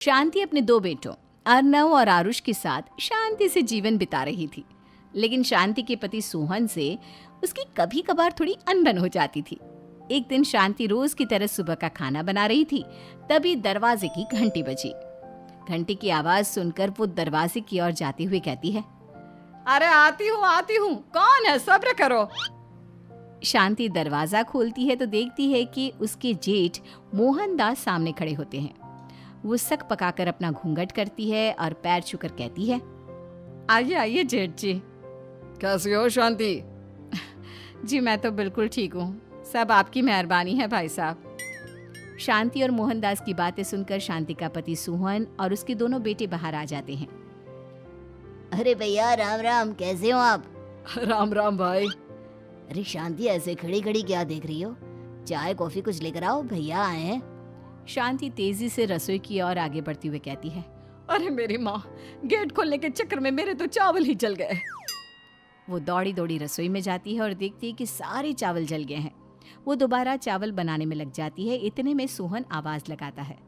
शांति अपने दो बेटों अर्नव और आरुष के साथ शांति से जीवन बिता रही थी। लेकिन शांति के पति सोहन से उसकी कभी कभार थोड़ी अनबन हो जाती थी। एक दिन शांति रोज की तरह सुबह का खाना बना रही थी, तभी दरवाजे की घंटी बजी। घंटी की आवाज सुनकर वो दरवाजे की ओर जाते हुए कहती है, अरे आती हूँ, कौन है? सब्र करो। शांति दरवाजा खोलती है तो देखती है कि उसके जेठ मोहनदास सामने खड़े होते हैं। वो सक पकाकर अपना घूंघट करती है और पैर छूकर कहती है, आइए आइए जेठ जी। कैसी हो शांति? जी मैं तो बिल्कुल ठीक हूँ, सब आपकी मेहरबानी है भाई साहब। शांति और मोहनदास की बातें सुनकर शांति का पति सोहन और उसके दोनों बेटे बाहर आ जाते हैं। अरे भैया राम राम, कैसे हो आप? राम राम भाई। अरे शांति, ऐसे खड़ी खड़ी क्या देख रही हो? चाय कॉफी कुछ लेकर आओ, भैया आए हैं। शांति तेजी से रसोई की ओर आगे बढ़ती हुए कहती है, अरे मेरी माँ, गेट खोलने के चक्कर में मेरे तो चावल ही जल गए। वो दौड़ी दौड़ी रसोई में जाती है और देखती है कि सारे चावल जल गए हैं। वो दोबारा चावल बनाने में लग जाती है। इतने में सोहन आवाज लगाता है,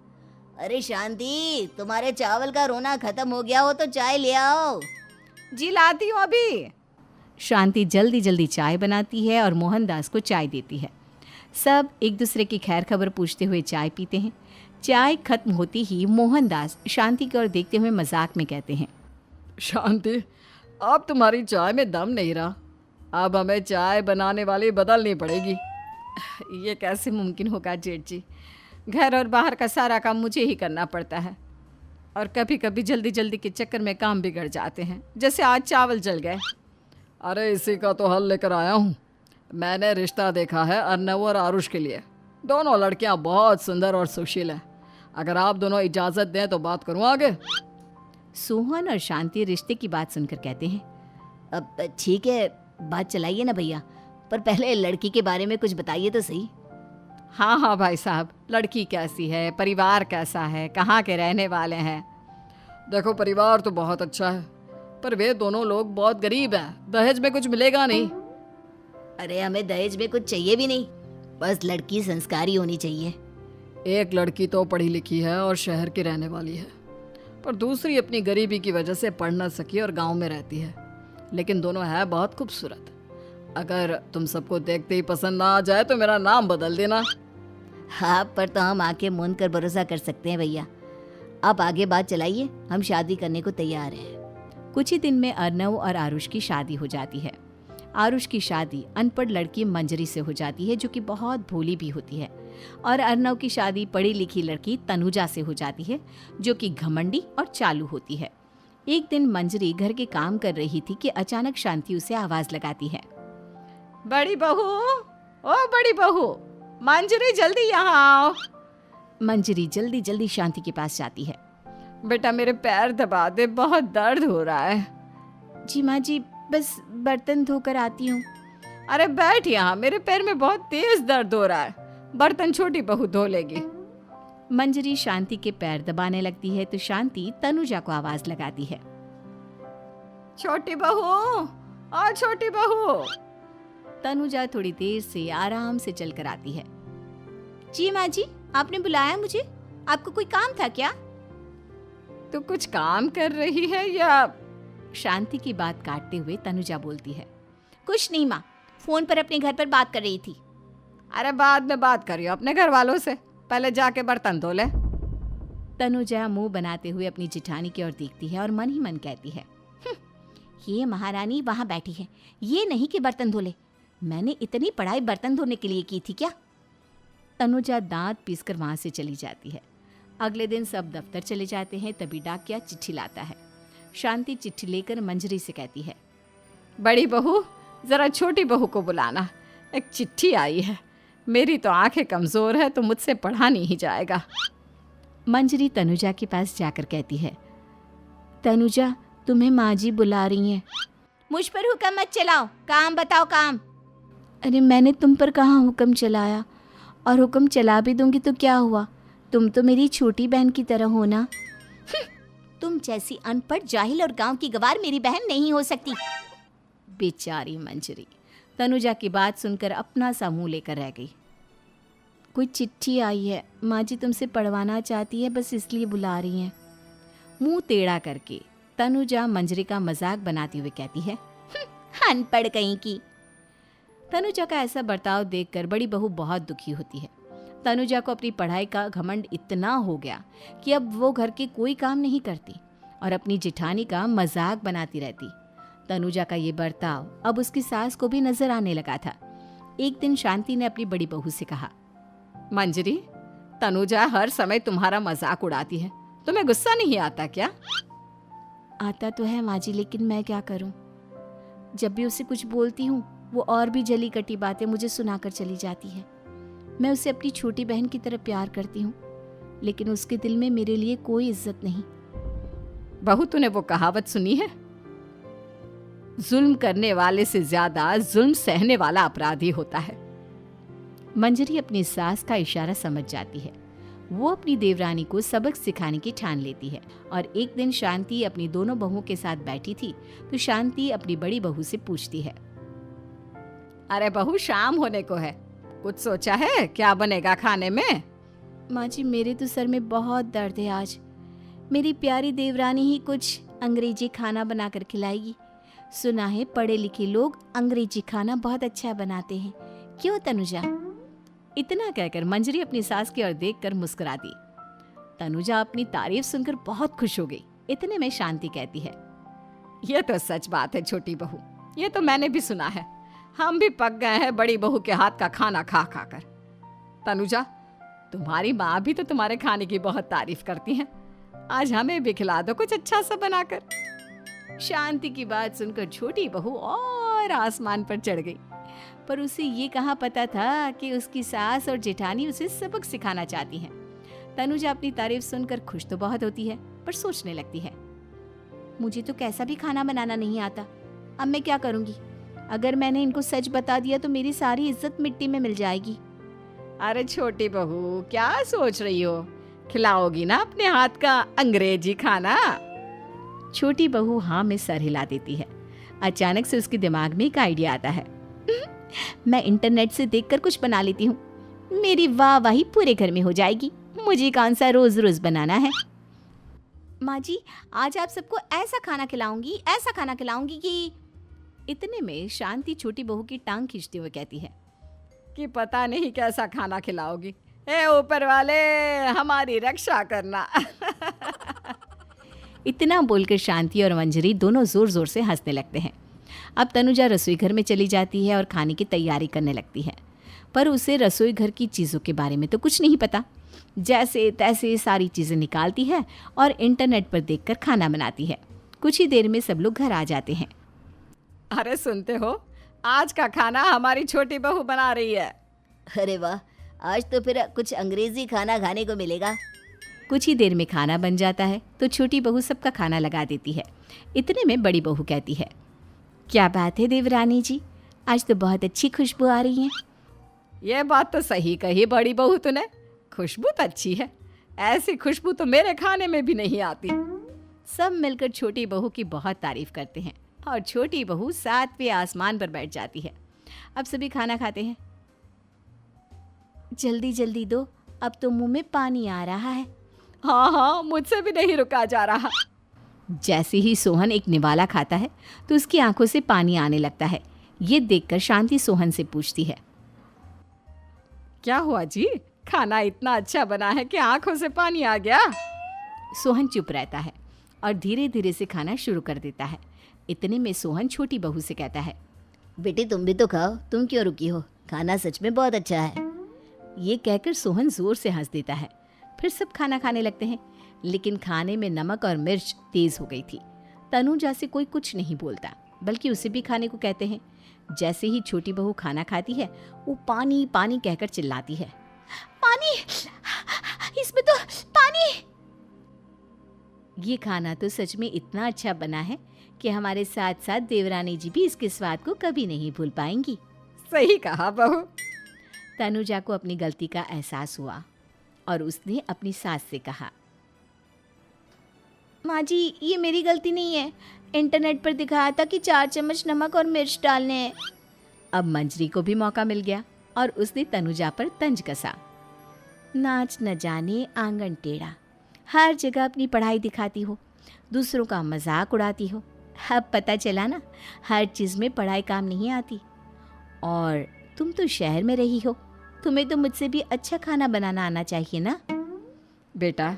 अरे शांति, तुम्हारे चावल का रोना खत्म हो गया हो तो चाय ले आओ। जी लाती हूँ अभी। शांति जल्दी जल्दी चाय बनाती है और मोहनदास को चाय देती है। सब एक दूसरे की खैर खबर पूछते हुए चाय पीते हैं। चाय खत्म होती ही मोहनदास शांति की ओर देखते हुए मजाक में कहते हैं, शांति, अब तुम्हारी चाय में दम नहीं रहा, अब हमें चाय बनाने वाली बदलनी पड़ेगी। ये कैसे मुमकिन होगा जेठ जी? घर और बाहर का सारा काम मुझे ही करना पड़ता है और कभी कभी जल्दी जल्दी के चक्कर में काम बिगड़ जाते हैं, जैसे आज चावल जल गए। अरे इसी का तो हल लेकर आया हूँ। मैंने रिश्ता देखा है अर्नव और आरुष के लिए। दोनों लड़कियाँ बहुत सुंदर और सुशील हैं। अगर आप दोनों इजाज़त दें तो बात करूँ आगे। सोहन और शांति रिश्ते की बात सुनकर कहते हैं, अब ठीक है, बात चलाइए ना भैया, पर पहले लड़की के बारे में कुछ बताइए तो सही। हाँ हाँ भाई साहब, लड़की कैसी है, परिवार कैसा है, कहाँ के रहने वाले हैं? देखो, परिवार तो बहुत अच्छा है, पर वे दोनों लोग बहुत गरीब हैं। दहेज में कुछ मिलेगा नहीं। अरे हमें दहेज में कुछ चाहिए भी नहीं, बस लड़की संस्कारी होनी चाहिए। एक लड़की तो पढ़ी लिखी है और शहर की रहने वाली है, पर दूसरी अपनी गरीबी की वजह से पढ़ न सकी और गांव में रहती है। लेकिन दोनों है बहुत खूबसूरत। अगर तुम सबको देखते ही पसंद ना आ जाए तो मेरा नाम बदल देना। हाँ, पर तो हम आंखें मूंद कर भरोसा कर सकते हैं भैया। आप आगे बात चलाइए, हम शादी करने को तैयार हैं। कुछ ही दिन में अर्नव और आरुष की शादी हो जाती है। आरुष की शादी अनपढ़ लड़की मंजरी से हो जाती है, जो कि बहुत भोली भी होती है, और अर्नव की शादी पढ़ी लिखी लड़की तनुजा से हो जाती है, जो कि घमंडी और चालू होती है। एक दिन मंजरी घर के काम कर रही थी कि अचानक शांति उसे आवाज लगाती है, बड़ी बहू, ओ बड़ी बहू, मंजरी जल्दी यहाँ आओ। मंजरी जल्दी जल्दी शांति के पास जाती है। बेटा मेरे पैर दबा दे, बहुत दर्द हो रहा है। जी माँ जी, बस बर्तन धोकर आती हूँ। अरे बैठ यहाँ, मेरे पैर में बहुत तेज दर्द हो रहा है, बर्तन छोटी बहू धो लेगी। मंजरी शांति के पैर दबाने लगती है तो शांति तनुजा को आवाज लगाती है, छोटी बहू, ओ छोटी बहू। तनुजा थोड़ी देर से आराम से चलकर आती है। जी माँ जी, आपने बुलाया मुझे? आपको कोई काम था क्या? तू कुछ काम कर रही है या? शांति की बात काटते हुए तनुजा बोलती है, कुछ नहीं माँ, फोन पर अपने घर पर बात कर रही थी। अरे बाद में बात करियो अपने घर वालों से, पहले जाके बर्तन धो ले। तनुजा मुंह बनाते हुए अपनी जिठानी की ओर देखती है और मन ही मन कहती है, ये महारानी वहाँ बैठी है, ये नहीं कि बर्तन धो ले। मैंने इतनी पढ़ाई बर्तन धोने के लिए की थी क्या? तनुजा दांत पीसकर वहां से चली जाती है। अगले दिन सब दफ्तर चले जाते हैं, तभी डाकिया चिट्ठी लाता है। शांति चिट्ठी लेकर मंजरी से कहती है, बड़ी बहू, जरा छोटी बहू को बुलाना, एक चिट्ठी आई है। मेरी तो आंखें कमजोर है तो मुझसे पढ़ा नहीं जाएगा। मंजरी तनुजा के पास जाकर कहती है, तनुजा, तुम्हें माँ जी बुला रही हैं। मुझ पर हुक्म मत चलाओ, काम बताओ काम। अरे मैंने तुम पर कहाँ हुक्म चलाया, और हुक्म चला भी दूंगी तो क्या हुआ? तुम तो मेरी छोटी बहन की तरह हो ना। तुम जैसी अनपढ़, जाहिल और गांव की गवार मेरी बहन नहीं हो सकती। बेचारी मंजरी तनुजा की बात सुनकर अपना सा मुंह लेकर रह गई। कोई चिट्ठी आई है, माँ जी तुमसे पढ़वाना चाहती है, बस इसलिए बुला रही हैं। मुंह टेढ़ा करके तनुजा मंजरी का मजाक बनाती हुए कहती है, अनपढ़ कहीं की। तनुजा का ऐसा बर्ताव देखकर बड़ी बहू बहुत दुखी होती है। तनुजा को अपनी पढ़ाई का घमंड इतना हो गया कि अब वो घर के कोई काम नहीं करती और अपनी जेठानी का मजाक बनाती रहती। तनुजा का ये बर्ताव अब उसकी सास को भी नजर आने लगा था। एक दिन शांति ने अपनी बड़ी बहू से कहा, मंजरी, तनुजा हर समय तुम्हारा मजाक उड़ाती है, तुम्हें गुस्सा नहीं आता क्या? आता तो है माँ जी, लेकिन मैं क्या करूं? जब भी उसे कुछ बोलती हूँ वो और भी जली कटी बातें मुझे सुनाकर चली जाती है। मैं उसे अपनी छोटी बहन की तरह प्यार करती हूँ, लेकिन उसके दिल में मेरे लिए कोई इज्जत नहीं। बहू, तूने वो कहावत सुनी है, जुल्म करने वाले से ज्यादा जुल्म सहने वाला अपराधी होता है। मंजरी अपनी सास का इशारा समझ जाती है। वो अपनी देवरानी को सबक सिखाने की ठान लेती है और एक दिन शांति अपनी दोनों बहुओं के साथ बैठी थी तो शांति अपनी बड़ी बहू से पूछती है, अरे बहू, शाम होने को है, कुछ सोचा है क्या बनेगा खाने में? माँ जी, मेरे तो सर में बहुत दर्द है आज। मेरी प्यारी देवरानी ही कुछ अंग्रेजी खाना बनाकर खिलाएगी। सुना है पढ़े लिखे लोग अंग्रेजी खाना बहुत अच्छा बनाते हैं, क्यों तनुजा? इतना कहकर मंजरी अपनी सास की ओर देखकर मुस्कुरा दी। तनुजा अपनी तारीफ सुनकर बहुत खुश हो गई। इतने में शांति कहती है, ये तो सच बात है छोटी बहू, ये तो मैंने भी सुना है। हम भी पक गए हैं बड़ी बहू के हाथ का खाना खा खा कर। तनुजा, तुम्हारी माँ भी तो तुम्हारे खाने की बहुत तारीफ करती हैं। आज हमें भी खिला दो कुछ अच्छा सा बनाकर। शांति की बात सुनकर छोटी बहू और आसमान पर चढ़ गई, पर उसे ये कहाँ पता था कि उसकी सास और जेठानी उसे सबक सिखाना चाहती हैं। तनुजा अपनी तारीफ सुनकर खुश तो बहुत होती है, पर सोचने लगती है, मुझे तो कैसा भी खाना बनाना नहीं आता। अब मैं क्या करूंगी? अगर मैंने इनको सच बता दिया तो मेरी सारी इज्जत मिट्टी में मिल जाएगी। अरे छोटी बहू, क्या सोच रही हो? खिलाओगी ना अपने हाथ का अंग्रेजी खाना? छोटी बहू हाँ में सर हिला देती है। अचानक से उसके दिमाग में एक आइडिया आता है। मैं इंटरनेट से देखकर कुछ बना लेती हूँ, मेरी वाहवाही पूरे घर में हो जाएगी। मुझे कौन सा रोज रोज बनाना है। माँ जी, आज आप सबको ऐसा खाना खिलाऊंगी, ऐसा खाना खिलाऊंगी कि। इतने में शांति छोटी बहू की टांग खींचते हुए कहती है कि पता नहीं कैसा खाना खिलाओगी। ए ऊपर वाले, हमारी रक्षा करना। इतना बोलकर शांति और मंजरी दोनों जोर जोर से हंसने लगते हैं। अब तनुजा रसोई घर में चली जाती है और खाने की तैयारी करने लगती है, पर उसे रसोई घर की चीज़ों के बारे में तो कुछ नहीं पता। जैसे तैसे सारी चीज़ें निकालती है और इंटरनेट पर देखकर खाना बनाती है। कुछ ही देर में सब लोग घर आ जाते हैं। अरे सुनते हो, आज का खाना हमारी छोटी बहू बना रही है। अरे वाह, आज तो फिर कुछ अंग्रेजी खाना खाने को मिलेगा। कुछ ही देर में खाना बन जाता है तो छोटी बहू सबका खाना लगा देती है। इतने में बड़ी बहू कहती है, क्या बात है देवरानी जी, आज तो बहुत अच्छी खुशबू आ रही है। ये बात तो सही कही बड़ी बहू तूने, खुशबू तो अच्छी है। ऐसी खुशबू तो मेरे खाने में भी नहीं आती। सब मिलकर छोटी बहू की बहुत तारीफ करते हैं और छोटी बहू 7वें आसमान पर बैठ जाती है। अब सभी खाना खाते हैं। जल्दी जल्दी दो, अब तो मुंह में पानी आ रहा है। हाँ हाँ, मुझसे भी नहीं रुका जा रहा। जैसे ही सोहन एक निवाला खाता है तो उसकी आंखों से पानी आने लगता है। ये देखकर शांति सोहन से पूछती है, क्या हुआ जी, खाना इतना अच्छा बना है कि आंखों से पानी आ गया? सोहन चुप रहता है और धीरे धीरे से खाना शुरू कर देता है। इतने में सोहन छोटी बहू से कहता है, बेटी तुम भी तो खाओ, तुम क्यों रुकी हो? खाना सच में बहुत अच्छा है। ये कहकर सोहन जोर से हंस देता है। फिर सब खाना खाने लगते हैं, लेकिन खाने में नमक और मिर्च तेज हो गई थी। तनुजा से कोई कुछ नहीं बोलता, बल्कि उसे भी खाने को कहते हैं। जैसे ही छोटी बहू खाना खाती है वो पानी पानी कहकर चिल्लाती है, पानी, इसमें तो पानी। ये खाना तो सच में इतना अच्छा बना है कि हमारे साथ साथ देवरानी जी भी इसके स्वाद को कभी नहीं भूल पाएंगी। सही कहा बहू। तनुजा को अपनी गलती का एहसास हुआ और उसने अपनी सास से कहा, माँ जी ये मेरी गलती नहीं है, इंटरनेट पर दिखाया था कि 4 चम्मच नमक और मिर्च डालने हैं। अब मंजरी को भी मौका मिल गया और उसने तनुजा पर तंज कसा। नाच न जाने आंगन टेढ़ा, हर जगह अपनी पढ़ाई दिखाती हो, दूसरों का मजाक उड़ाती हो। अब पता चला ना, हर चीज़ में पढ़ाई काम नहीं आती। और तुम तो शहर में रही हो, तुम्हें तो मुझसे भी अच्छा खाना बनाना आना चाहिए ना। बेटा,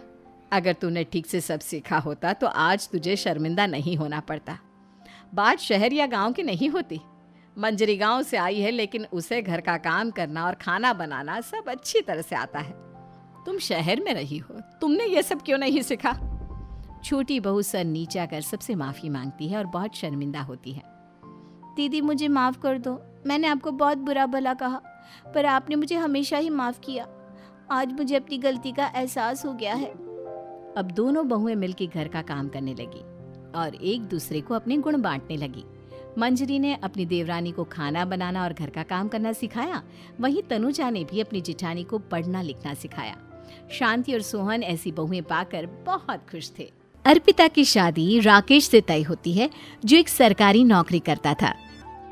अगर तूने ठीक से सब सीखा होता तो आज तुझे शर्मिंदा नहीं होना पड़ता। बात शहर या गांव की नहीं होती। मंजरी गांव से आई है, लेकिन उसे घर का काम करना और खाना बनाना सब अच्छी तरह से आता है। तुम शहर में रही हो, तुमने ये सब क्यों नहीं सीखा? छोटी बहू सर नीचा कर सबसे माफ़ी मांगती है और बहुत शर्मिंदा होती है। दीदी मुझे माफ़ कर दो, मैंने आपको बहुत बुरा भला कहा, पर आपने मुझे हमेशा ही माफ़ किया। आज मुझे अपनी गलती का एहसास हो गया है। अब दोनों बहुएं मिलकर घर का काम करने लगी और एक दूसरे को अपने गुण बांटने लगी। मंजरी ने अपनी देवरानी को खाना बनाना और घर का काम करना सिखाया, वहीं तनुजा ने भी अपनी जिठानी को पढ़ना लिखना सिखाया। शांति और सोहन ऐसी बहुएं पाकर बहुत खुश थे। अर्पिता की शादी राकेश से तय होती है, जो एक सरकारी नौकरी करता था।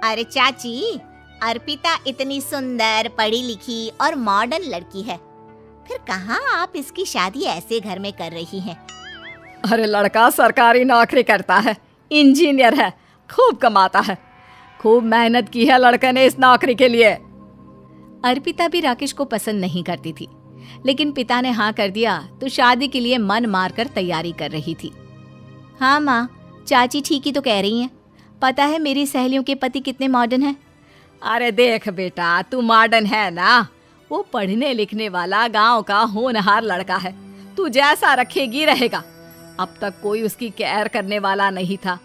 अरे चाची, अर्पिता इतनी सुंदर, पढ़ी लिखी और मॉडर्न लड़की है, फिर कहाँ आप इसकी शादी ऐसे घर में कर रही हैं? अरे लड़का सरकारी नौकरी करता है, इंजीनियर है, खूब कमाता है, खूब मेहनत की है लड़के ने इस नौकरी के लिए। अर्पिता भी राकेश को पसंद नहीं करती थी, लेकिन पिता ने हाँ कर दिया तो शादी के लिए मन मारकर तैयारी कर रही थी। हाँ माँ, चाची ठीक ही तो कह रही हैं। पता है मेरी सहेलियों के पति कितने मॉडर्न हैं। अरे देख बेटा, तू मॉडर्न है ना, वो पढ़ने लिखने वाला गांव का होनहार लड़का है, तू जैसा रखेगी रहेगा। अब तक कोई उसकी केयर करने वाला नहीं था,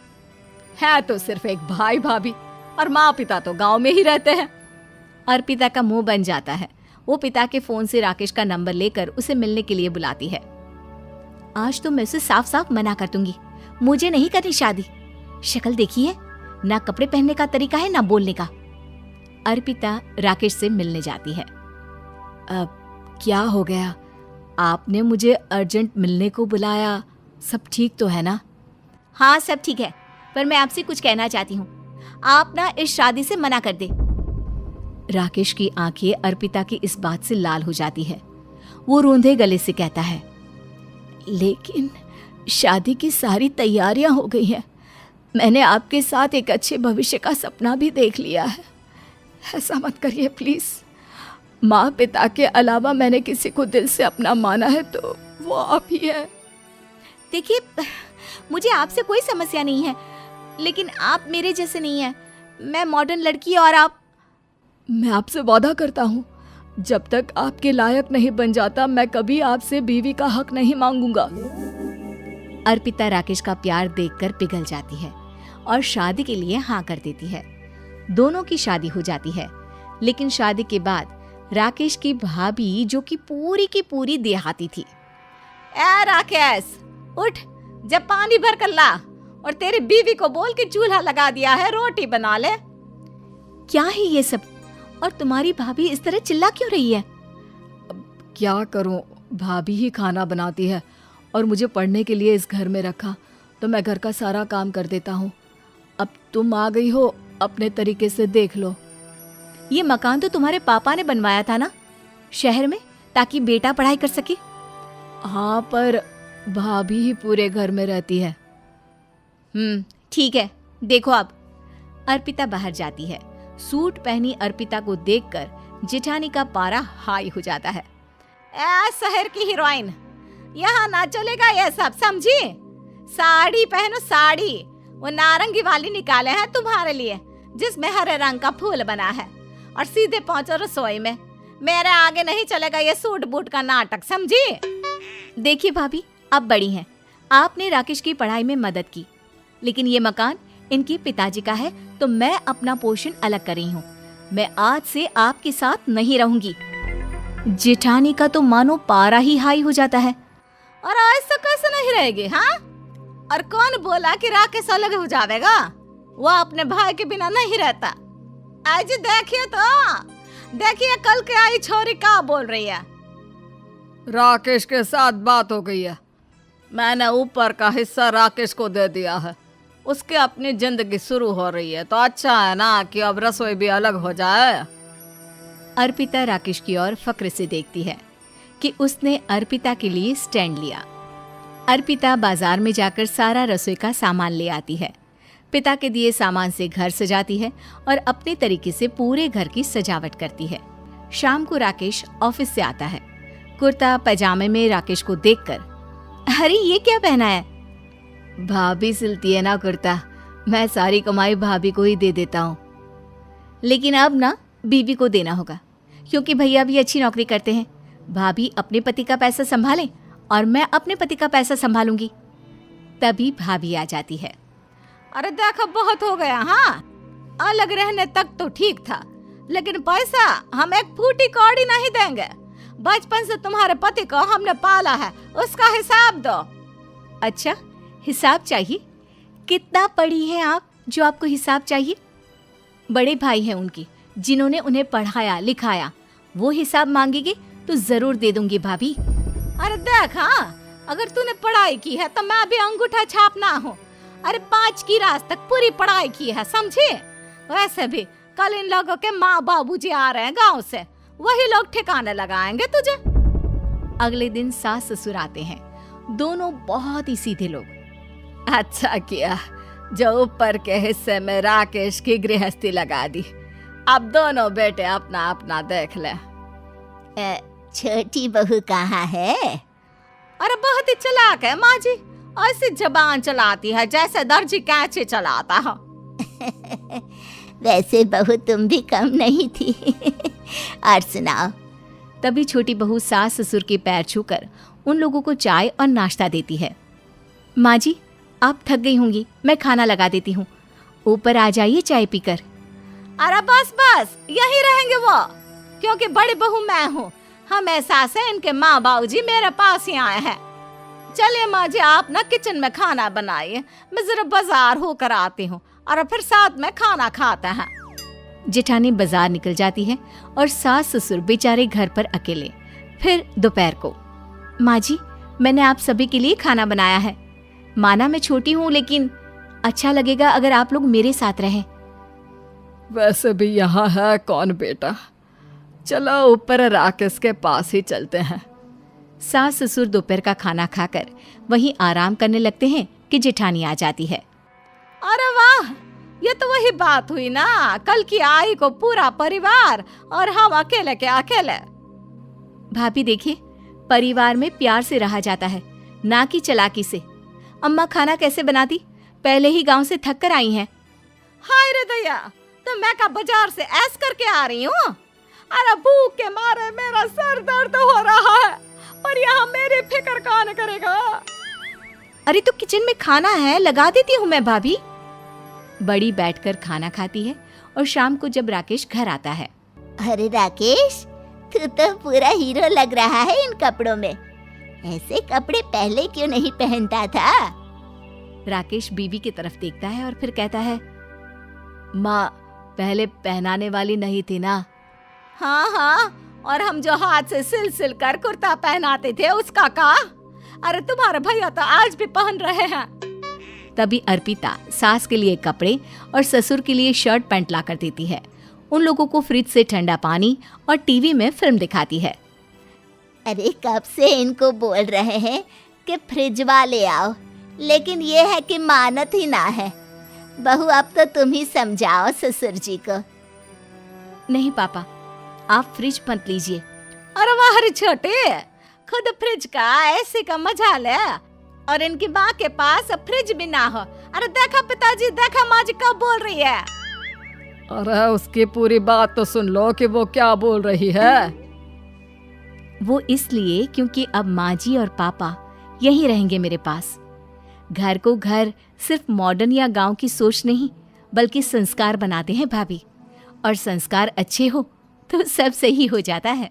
है तो सिर्फ एक भाई भाभी, और माँ पिता तो गांव में ही रहते हैं। अर्पिता का मुंह बन जाता है। वो पिता के फोन से राकेश का नंबर लेकर उसे मिलने के लिए बुलाती है। आज तो मैं उसे साफ साफ मना कर दूंगी, मुझे नहीं करनी शादी। शक्ल देखी है ना, कपड़े पहनने का तरीका है ना बोलने का। अर्पिता राकेश से मिलने जाती है। अब क्या हो गया? आपने मुझे अर्जेंट मिलने को बुलाया, सब ठीक तो है ना? हाँ सब ठीक है, पर मैं आपसे कुछ कहना चाहती हूँ। आप ना इस शादी से मना कर दे। राकेश की आंखें अर्पिता की इस बात से लाल हो जाती है। वो रोंधे गले से कहता है, लेकिन शादी की सारी तैयारियां हो गई हैं। मैंने आपके साथ एक अच्छे भविष्य का सपना भी देख लिया है। ऐसा मत करिए प्लीज। माँ पिता के अलावा मैंने किसी को दिल से अपना माना है तो वो आप ही है। देखिए, मुझे आपसे कोई समस्या नहीं है, लेकिन आप मेरे जैसे नहीं हैं। मैं मॉडर्न लड़की और आप। मैं आपसे वादा करता हूँ, जब तक आपके लायक नहीं बन जाता मैं कभी आपसे बीवी का हक नहीं मांगूंगा। अर्पिता राकेश का प्यार देखकर पिघल जाती है और शादी के लिए हाँ कर देती है। दोनों की शादी हो जाती है, लेकिन शादी के बाद राकेश की भाभी, जो कि पूरी की पूरी देहाती थी, ए राकेश उठ, जब पानी भर कर ला और तेरी बीवी को बोल के चूल्हा लगा दिया है, रोटी बना ले। क्या है ये सब? और तुम्हारी भाभी इस तरह चिल्ला क्यों रही है? अब क्या करूं, भाभी ही खाना बनाती है और मुझे पढ़ने के लिए इस घर में रखा, तो मैं घर का सारा काम कर देता हूँ। अब तुम आ गई हो, अपने तरीके से देख लो। ये मकान तो तुम्हारे पापा ने बनवाया था ना शहर में, ताकि बेटा पढ़ाई कर सके। हाँ, पर भाभी ही पूरे घर में रहती है। ठीक है, देखो अब। अर्पिता बाहर जाती है। सूट पहनी अर्पिता को देखकर जेठानी का पारा हाई हो जाता है। ए शहर की हीरोइन, यहाँ ना चलेगा ये सब, समझी? साड़ी पहनो साड़ी, वो नारंगी वाली निकाले हैं तुम्हारे लिए, जिसमें हरे रंग का फूल बना है, और सीधे पहुंचो रसोई में। मेरे आगे नहीं चलेगा ये सूट बूट का नाटक, समझी? देखिए भाभी, आप बड़ी हैं, आपने राकेश की पढ़ाई में मदद की, लेकिन ये मकान इनके पिताजी का है, तो मैं अपना पोर्शन अलग कर रही हूँ। मैं आज से आपके साथ नहीं रहूंगी। जेठानी का तो मानो पारा ही हाई हो जाता है। और ऐसा कैसे नहीं रहेगी? हाँ, और कौन बोला कि राकेश अलग हो जाएगा? वो अपने भाई के बिना नहीं रहता। आज देखिए तो, देखिए कल के आई छोरी क्या बोल रही है। राकेश के साथ बात हो गई है, मैंने ऊपर का हिस्सा राकेश को दे दिया है, उसके अपनी जिंदगी शुरू हो रही है, तो अच्छा है ना कि अब रसोई भी अलग हो जाए। अर्पिता राकेश की ओर फक्र से देखती है। कि उसने अर्पिता के लिए स्टैंड लिया। अर्पिता बाजार में जाकर सारा रसोई का सामान ले आती है। पिता के दिए सामान से घर सजाती है और अपने तरीके से पूरे घर की सजावट करती है। शाम को राकेश ऑफिस से आता है। कुर्ता पैजामे में राकेश को देखकर, अरे ये क्या पहना है? भाभी सिलती है ना कुर्ता, मैं सारी कमाई भाभी को ही दे देता हूँ। लेकिन अब ना बीवी को देना होगा, क्योंकि भैया भी अच्छी नौकरी करते हैं। भाभी अपने पति का पैसा संभालें और मैं अपने पति का पैसा संभालूंगी। तभी भाभी आ जाती है। अरे देखो बहुत हो गया, हाँ अलग रहने तक तो ठीक था, लेकिन पैसा हम एक फूटी कौड़ी नहीं देंगे। बचपन से तुम्हारे पति को हमने पाला है, उसका हिसाब दो। अच्छा, हिसाब चाहिए? कितना पढ़ी हैं आप जो आपको हिसाब चाहिए? बड़े भाई हैं उनकी, जिन्होंने उन्हें पढ़ाया लिखाया, वो हिसाब मांगेगी तो जरूर दे दूंगी भाभी। अरे देख, हाँ अगर तूने पढ़ाई की है तो मैं भी अंगूठा छापना हूँ। अरे 5 की क्लास तक पूरी पढ़ाई की है, समझे? वैसे भी कल इन लोगों के माँ बाबूजी आ रहे हैं गांव से, वही लोग ठिकाने लगाएंगे तुझे। अगले दिन सास ससुर आते हैं, दोनों बहुत ही सीधे लोग। अच्छा किया जो ऊपर के हिस्से में राकेश की गृहस्थी लगा दी। अब दोनों बेटे अपना अपना देख ले। छोटी बहू कहाँ है? अरे बहुत ही चालाक है माँ जी, ऐसी जबान चलाती है जैसे दर्जी कैंची चलाता है। वैसे बहू तुम भी कम नहीं थी। और सुनाओ। तभी छोटी बहू सास ससुर के पैर छूकर उन लोगों को चाय और नाश्ता देती है। माँ जी, आप थक गई होंगी, मैं खाना लगा देती हूँ, ऊपर आ जाइए चाय पीकर। अरे बस बस यही रहेंगे वो, क्योंकि बड़ी बहू मैं हूँ। हम एहसास है इनके माँ बाबूजी मेरे पास ही आए हैं। चलिए माँ जी, आप ना किचन में खाना बनाइए, मैं जरा बाजार होकर आती हूँ और फिर साथ में खाना खाता है। जेठानी बाजार निकल जाती है और सास ससुर बेचारे घर पर अकेले। फिर दोपहर को, माँ जी मैंने आप सभी के लिए खाना बनाया है। माना मैं छोटी हूँ, लेकिन अच्छा लगेगा अगर आप लोग मेरे साथ रहें। वैसे भी यहाँ है कौन बेटा, चलो ऊपर राकेश के पास ही चलते हैं। सास ससुर दोपहर का खाना खाकर वहीं आराम करने लगते हैं कि जेठानी आ जाती है। अरे वाह, ये तो वही बात हुई ना, कल की आई को पूरा परिवार और हम अकेले के अकेले। भाभी देखिए, परिवार में प्यार से रहा जाता है, ना कि चालाकी से। अम्मा खाना कैसे बनाती, पहले ही गांव से थक कर आई हैं। हाय रे दया, तो मैं का बाजार से ऐस करके आ रही हूँ। अरे भूख के मारे मेरा सर दर्द हो रहा है, पर यहाँ मेरी फिक्र कौन करेगा? अरे तो किचन में खाना है, लगा देती हूँ मैं भाभी। बड़ी बैठकर खाना खाती है और शाम को जब राकेश घर आता है। अरे राकेश, तू तो पूरा हीरो लग रहा है इन कपड़ों में। ऐसे कपड़े पहले क्यों नहीं पहनता था? राकेश बीवी की तरफ देखता है और फिर कहता है, माँ पहले पहनाने वाली नहीं थी ना। हाँ हाँ, और हम जो हाथ से सिल सिल कर कुर्ता पहनाते थे उसका का? अरे तुम्हारे भैया तो आज भी पहन रहे हैं। तभी अर्पिता सास के लिए कपड़े और ससुर के लिए शर्ट पैंट ला कर देती है। उन लोगों को फ्रिज से ठंडा पानी और टीवी में फिल्म दिखाती है। अरे कब से इनको बोल रहे हैं कि फ्रिज वाले आओ, लेकिन ये है कि मानत ही ना है। बहू अब तो तुम ही समझाओ ससुर जी को। नहीं पापा, आप फ्रिज मत लीजिए। अरे वाह रे छोटे, खुद फ्रिज का ऐसे का मजा ले, और इनकी माँ के पास फ्रिज भी ना हो। अरे देखा पिताजी, देखा माँ जी कब बोल रही है। अरे उसकी पूरी बात तो सुन लो कि वो क्या बोल रही है। वो इसलिए क्योंकि अब माँ जी और पापा यहीं रहेंगे मेरे पास। घर को घर सिर्फ मॉडर्न या गांव की सोच नहीं, बल्कि संस्कार बनाते हैं भाभी, और संस्कार अच्छे हो तो सब सही हो जाता है।